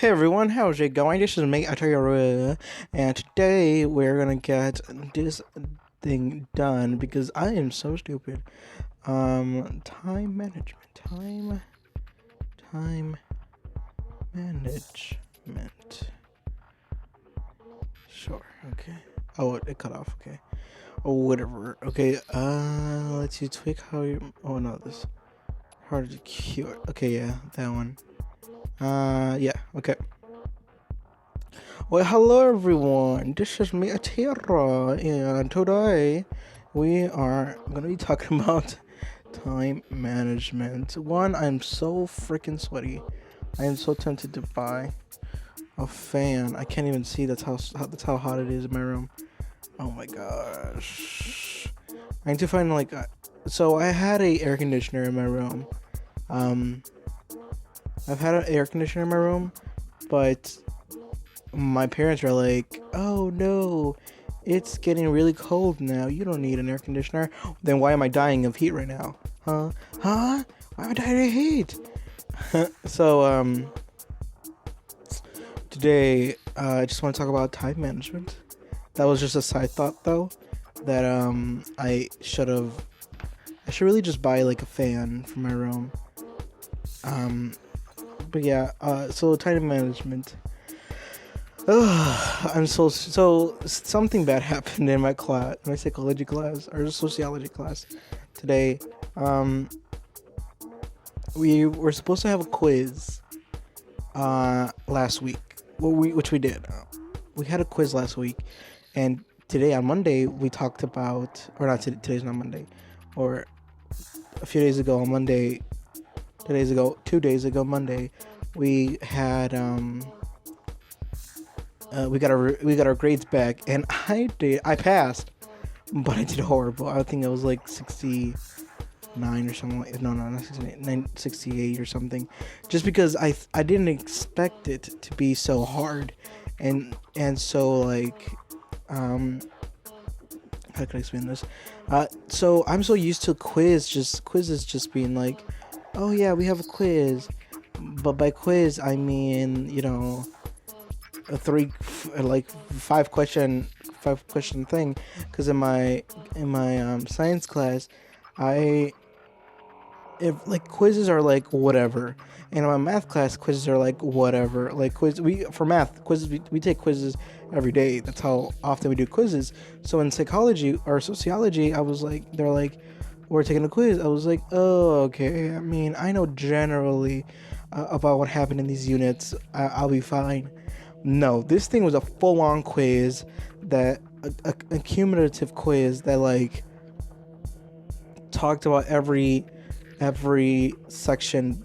Hey everyone, how's it going? This is me, ttanger, and today we're gonna get this thing done because I am so stupid. Time management, time management. Sure, okay. Oh, it cut off. Okay, or whatever. Okay, let's see. Tweak how you. Oh no, this hard to cure. Okay, yeah, that one. Yeah, okay. Well, hello everyone. This is me, Atira, and today we are gonna be talking about time management. One, I'm so freaking sweaty. I am so tempted to buy a fan. I can't even see. That's how hot it is in my room. Oh my gosh. I need to find so I had a air conditioner in my room. Um, I've had an air conditioner in my room, but my parents are like, "Oh no, it's getting really cold now. You don't need an air conditioner." Then why am I dying of heat right now? Huh? Huh? Why am I dying of heat? So today I just want to talk about time management. That was just a side thought though. That I should really just buy like a fan for my room. Um, but yeah. So time management. I'm so something bad happened in my class, my psychology class or sociology class today. Um, we were supposed to have a quiz last week. Which we did. We had a quiz last week, and today on Monday we talked about, or not today, today's not Monday, or a few days ago on Monday, 2 days ago Monday, we had we got our grades back, and I passed, but I did horrible. I think I was like 69 or something. Not 68, 68 or something. Just because I didn't expect it to be so hard, and so like how can I explain this? So I'm so used to quizzes just being like, oh yeah, we have a quiz, but by quiz I mean a five question thing, because in my science class, I if like quizzes are like whatever, and in my math class quizzes are like whatever. Like we take quizzes every day. That's how often we do quizzes. So in psychology or sociology, they're like, we're taking a quiz. I was like, oh, okay. I mean, I know generally about what happened in these units. I'll be fine. No, this thing was a full-on quiz, that a cumulative quiz that like talked about every section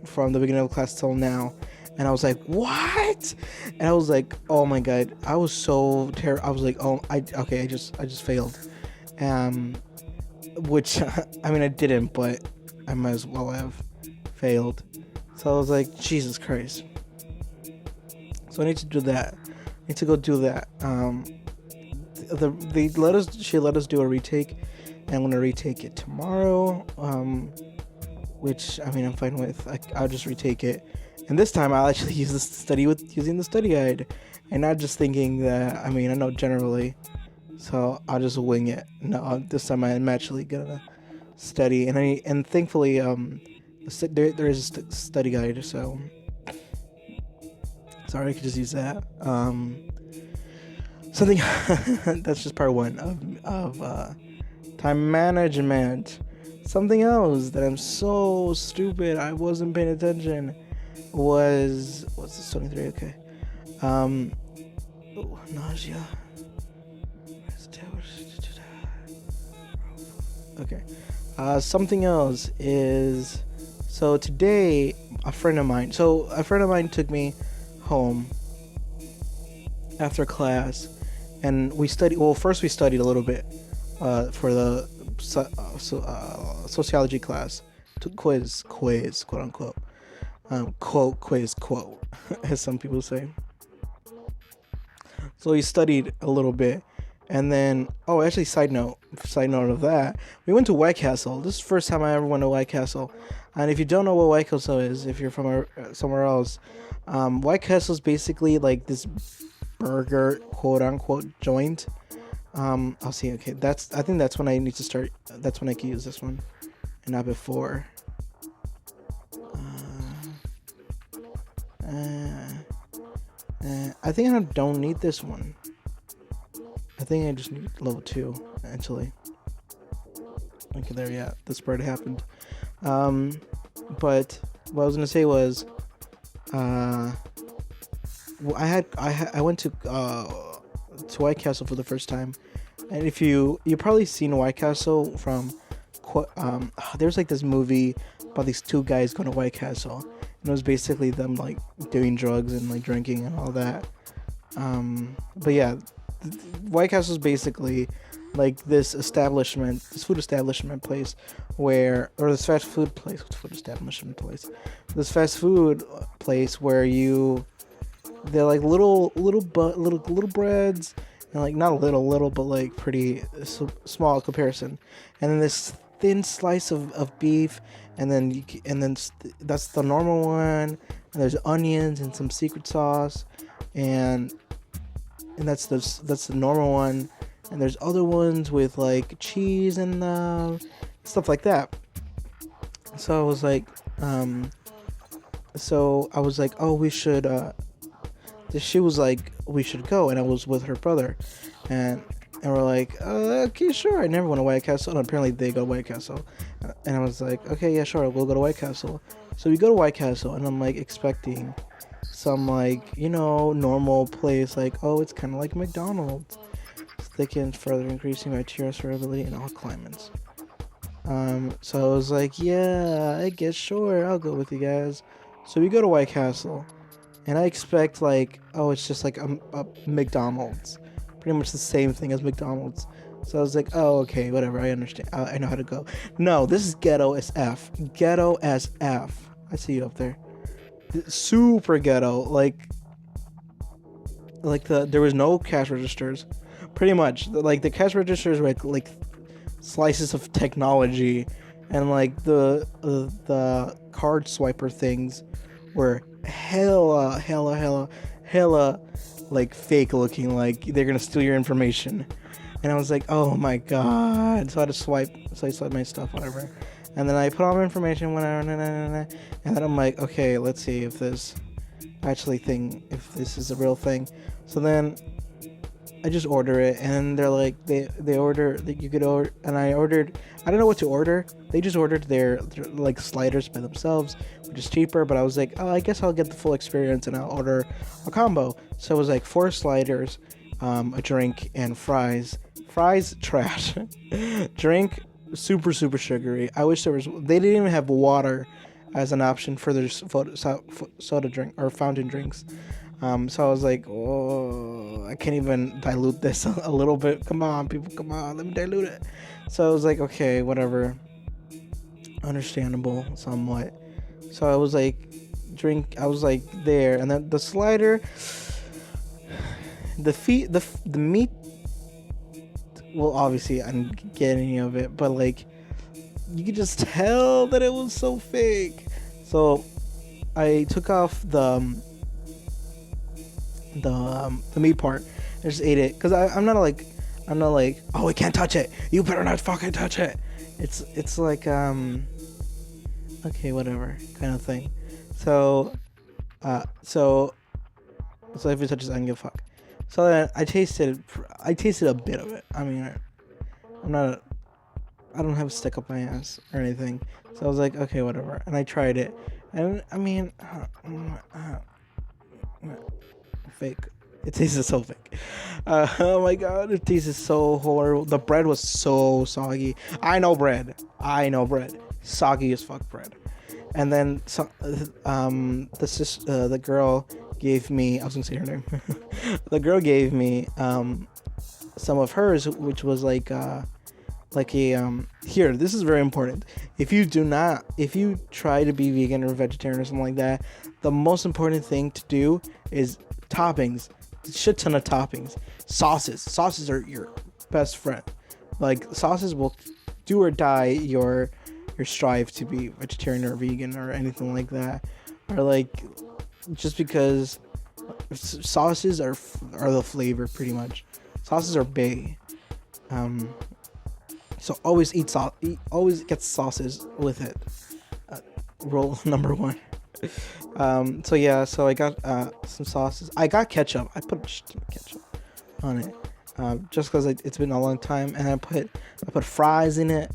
from the beginning of the class till now. And I was like, what? And I was like, oh my god, I was so terrible. I was like, I just failed. Which I mean, I didn't, but I might as well have failed. So I was like, Jesus Christ. So I need to do that. I need to go do that. She let us do a retake, and I'm gonna retake it tomorrow. Which I mean, I'm fine with. I'll just retake it, and this time I'll actually use using the study guide, and not just thinking that. I mean, I know generally, so I'll just wing it. No, this time I'm actually gonna study, and thankfully there is a study guide, so. Sorry, I could just use that. Something that's just part one of time management. Something else that I'm so stupid I wasn't paying attention was, what's this, 23? Okay. Nausea. Okay. Something else is, so today a friend of mine took me home after class, and we studied. Well, first we studied a little bit for the sociology class, quiz, quote unquote, quote, as some people say. So we studied a little bit, And then, oh, actually, side note of that, we went to White Castle. This is the first time I ever went to White Castle. And if you don't know what White Castle is, if you're from somewhere else, White Castle is basically like this burger, quote unquote, joint. I'll see. Okay, I think that's when I need to start. That's when I can use this one, and not before. I think I don't need this one. I think I just need level 2, actually. Okay, there, yeah, the spread happened. But what I was gonna say was, I went to White Castle for the first time, and if you probably seen White Castle from, there's like this movie about these two guys going to White Castle, and it was basically them like doing drugs and like drinking and all that. But yeah, White Castle is basically like this food establishment place where, or this fast food place, this fast food place where they're like little breads, and like not little, but like pretty small in comparison, and then this thin slice of beef, and then that's the normal one, and there's onions and some secret sauce, and that's the normal one, and there's other ones with like cheese and stuff like that. So I was like, oh, we should. She was like, we should go, and I was with her brother, and we're like, okay, sure. I never went to White Castle, and apparently they go to White Castle, and I was like, okay, yeah, sure, we'll go to White Castle. So we go to White Castle, and I'm like expecting some like, normal place, like, oh, it's kind of like McDonald's, thickens, further increasing my tier survivability in all climates. So I was like, yeah, I guess, sure, I'll go with you guys. So we go to White Castle, and I expect like, oh, it's just like a McDonald's, pretty much the same thing as McDonald's. So I was like, oh, okay, whatever, I understand, I know how to go. No, this is ghetto as F. Ghetto as F. I see you up there. Super ghetto. Like there was no cash registers. Pretty much, like the cash registers were like slices of technology, and like the card swiper things were hella like fake looking, like they're gonna steal your information. And I was like, oh my god. So I had to swipe my stuff, whatever, and then I put all my information, whatever, and then I'm like, okay, let's see if this if this is a real thing. So then I just order it, and they're like, they order that you could order, and I don't know what to order. They just ordered their like sliders by themselves, which is cheaper, but I was like, oh, I guess I'll get the full experience, and I'll order a combo. So it was like 4 sliders, a drink, and fries. Fries, trash. Drink, super sugary. I wish they didn't even have water as an option for their soda drink or fountain drinks. So I was like, oh, I can't even dilute this a little bit. Come on, people, come on, let me dilute it. So I was like, okay, whatever. Understandable, somewhat. So I was like, I was like there, and then the slider, the meat. Well, obviously, I didn't get any of it, but like, you could just tell that it was so fake. So I took off the meat part. I just ate it because I'm not like, oh, we can't touch it, you better not fucking touch it. It's like okay, whatever kind of thing. So if it touches, I don't give a fuck. So then I tasted a bit of it. I mean, I don't have a stick up my ass or anything. So I was like, okay, whatever. And I tried it, and I mean, fake. It tasted so fake. Oh my god, it tasted so horrible. The bread was so soggy. I know bread. Soggy as fuck bread. And then the girl gave me, I was gonna say her name. The girl gave me some of hers, which was like a here, this is very important. If you try to be vegan or vegetarian or something like that, the most important thing to do is toppings. shit ton of toppings. Sauces are your best friend. Like sauces will do or die your strive to be vegetarian or vegan or anything like that, or like just because sauces are the flavor pretty much. Sauces are bae. Um, so always eat sauce. Always get sauces with it. Rule number one. So yeah, so I got some sauces. I got ketchup. I put ketchup on it, just because it's been a long time, and I put fries in it,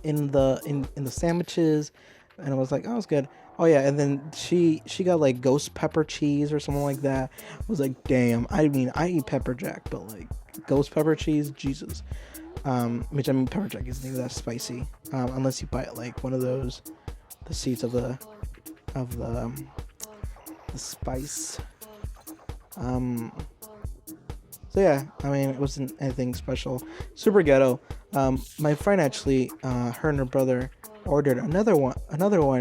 in the sandwiches, and I was like, oh, it's good. Oh yeah, and then she got like ghost pepper cheese or something like that. I was like, damn. I mean, I eat pepper jack, but like ghost pepper cheese, Jesus. Which I mean, pepper jack isn't even that spicy, unless you buy it like one of those, the seeds of the spice. So yeah, I mean, it wasn't anything special. Super ghetto. My friend actually, her and her brother ordered another one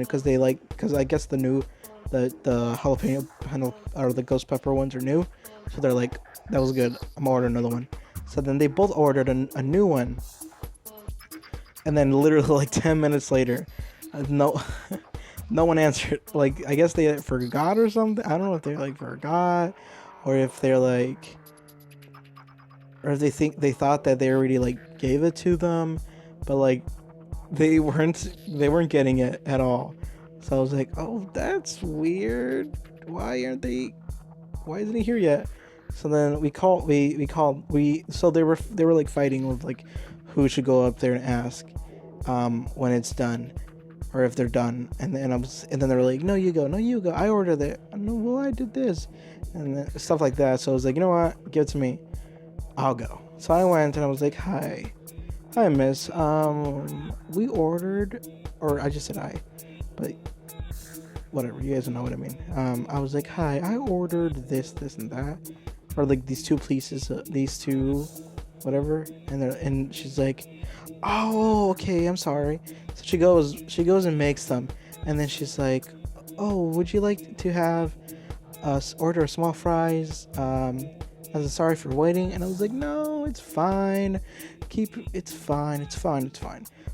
because I guess the jalapeno or the ghost pepper ones are new, so they're like, that was good. I'm gonna order another one. So then they both ordered a new one, and then literally like 10 minutes later, no. No one answered. Like, I guess they forgot or something. I don't know if they like forgot, or if they're like, or if they thought that they already like gave it to them, but like they weren't getting it at all. So I was like, oh, that's weird. Why isn't he here yet? So then so they were like fighting with like who should go up there and ask when it's done, or if they're done, and then they were like, no, you go, I ordered it, no, well, I did this, and stuff like that. So I was like, you know what, give it to me, I'll go. So I went and I was like, hi miss, we ordered, or I just said hi, but whatever, you guys know what I mean. I was like, hi, I ordered this and that, or like these two pieces, these two whatever, and she's like, oh, okay, I'm sorry. So she goes and makes them, and then she's like, oh, would you like to have us order small fries as a sorry for waiting? And I was like, no, it's fine, it's fine.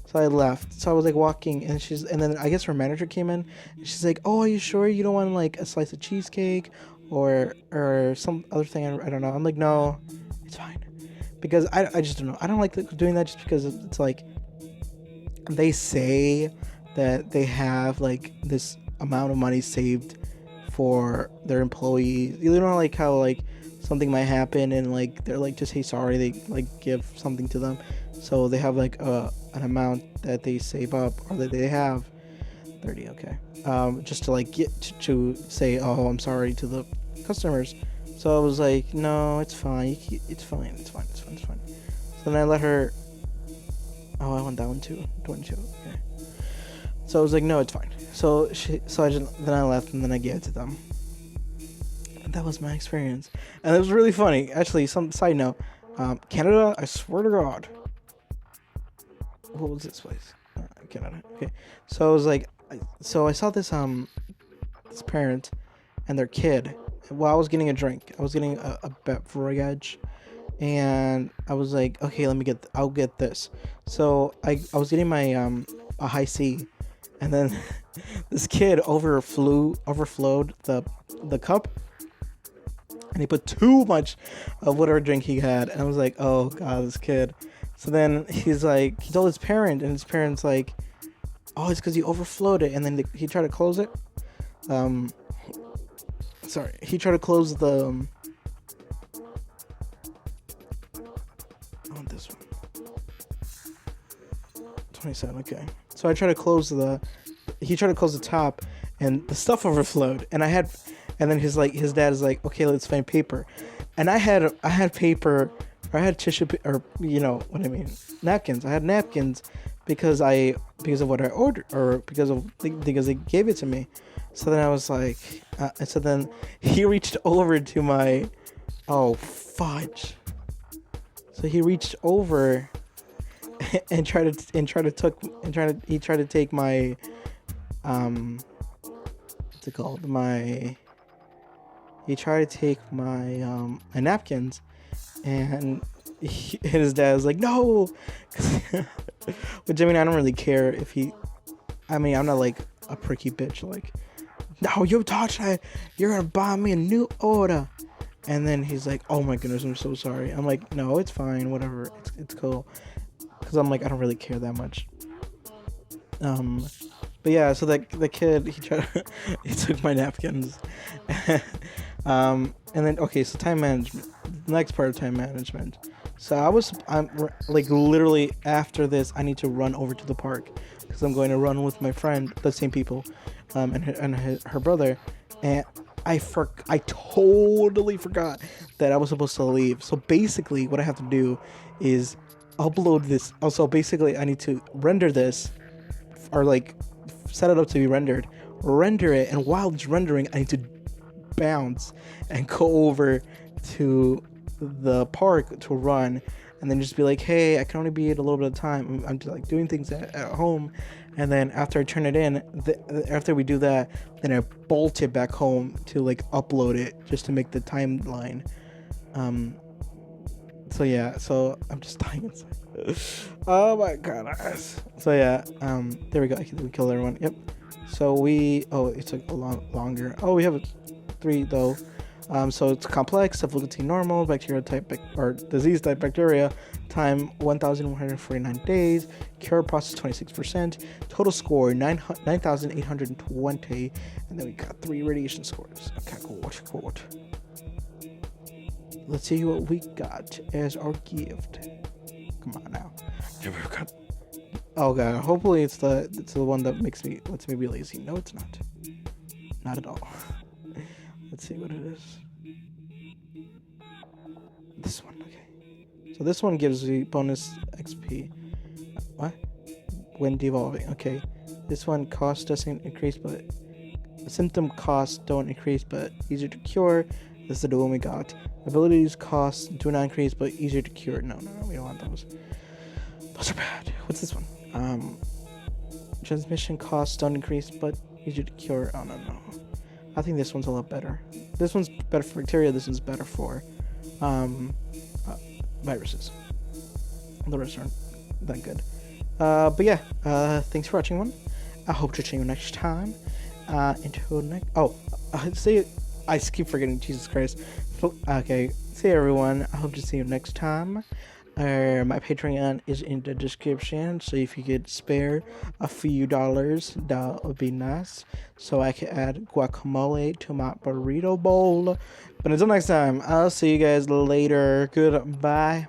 So I left. So I was like walking, and then I guess her manager came in, and she's like, oh, are you sure you don't want like a slice of cheesecake or some other thing? I don't know. I'm like, no, it's fine. Because I just don't know. I don't like doing that, just because it's like they say that they have like this amount of money saved for their employees. You know, like how like something might happen and like they're like, to say sorry, they like give something to them. So they have like an amount that they save up, or that they have 30, okay. Just to like get to say, oh, I'm sorry to the customers. So I was like, no, it's fine. It's fine. So then I let her. Oh, I want that one too. 22. Okay. So I was like, no, it's fine. So then I left, and then I gave it to them. And that was my experience, and it was really funny. Actually, some side note, Canada. I swear to God. What was this place? Canada. Okay. So I was like, so I saw this parent and their kid. While I was getting a drink, I was getting a beverage, and I was like, okay, I'll get this. So I was getting my a high C, and then this kid overflowed the cup, and he put too much of whatever drink he had, and I was like, oh god, this kid. So then he's like, he told his parent, and his parent's like, oh, it's because he overflowed it, and then he tried to close it. He tried to close the. I want this one. 27. Okay. So I tried to close he tried to close the top, and the stuff overflowed, and then his dad is like, okay, let's find paper, and I had paper, or I had tissue, or you know what I mean, napkins. I had napkins because of what I ordered, or because they gave it to me. So then I was like, so then he reached over to my, oh fudge. So he reached over and tried to take my, what's it called, my he tried to take my napkins, and his dad was like, no. Which, I mean, I don't really care if he. I mean, I'm not like a pricky bitch. Like, no, you touch that, you're gonna buy me a new order. And then he's like, oh my goodness, I'm so sorry. I'm like, no, it's fine, whatever, it's cool. Because I'm like, I don't really care that much. But yeah, so the kid, he tried he took my napkins. And then, okay, so time management. Next part of time management. So I'm like literally after this, I need to run over to the park because I'm going to run with my friend, the same people, and her brother, and I totally forgot that I was supposed to leave. So basically, what I have to do is upload this. Also, basically, I need to render this, or like set it up to be rendered, render it, and while it's rendering, I need to bounce and go over to the park to run, and then just be like, hey, I can only be at a little bit of time. I'm just like doing things at home, and then after I turn it in, after we do that, then I bolt it back home to like upload it just to make the timeline. So yeah, so I'm just dying inside. Oh my god. So yeah, there we go. We killed everyone. Yep. So it took a lot longer. Oh, we have 3 though. So it's complex, difficulty normal, bacteria type or disease type bacteria, time 1,149 days, cure process 26%, total score 9,820, and then we got 3 radiation scores. Okay, good. Let's see what we got as our gift. Come on now. Oh god, hopefully it's the one that lets me be lazy. No, it's not. Not at all. Let's see what it is. This one, okay. So this one gives you bonus XP. What? When devolving, okay. This one cost doesn't increase, but symptom costs don't increase, but easier to cure. This is the one we got. Abilities costs do not increase, but easier to cure. No, we don't want those. Those are bad. What's this one? Transmission costs don't increase, but easier to cure. Oh, no. I think this one's a lot better. This one's better for bacteria. This one's better for viruses. The rest aren't that good. But yeah, thanks for watching one. I hope to see you next time. Until next. I keep forgetting. Jesus Christ. Okay, see you, everyone. I hope to see you next time. My Patreon is in the description, so if you could spare a few dollars, that would be nice, so I can add guacamole to my burrito bowl. But until next time, I'll see you guys later. Goodbye.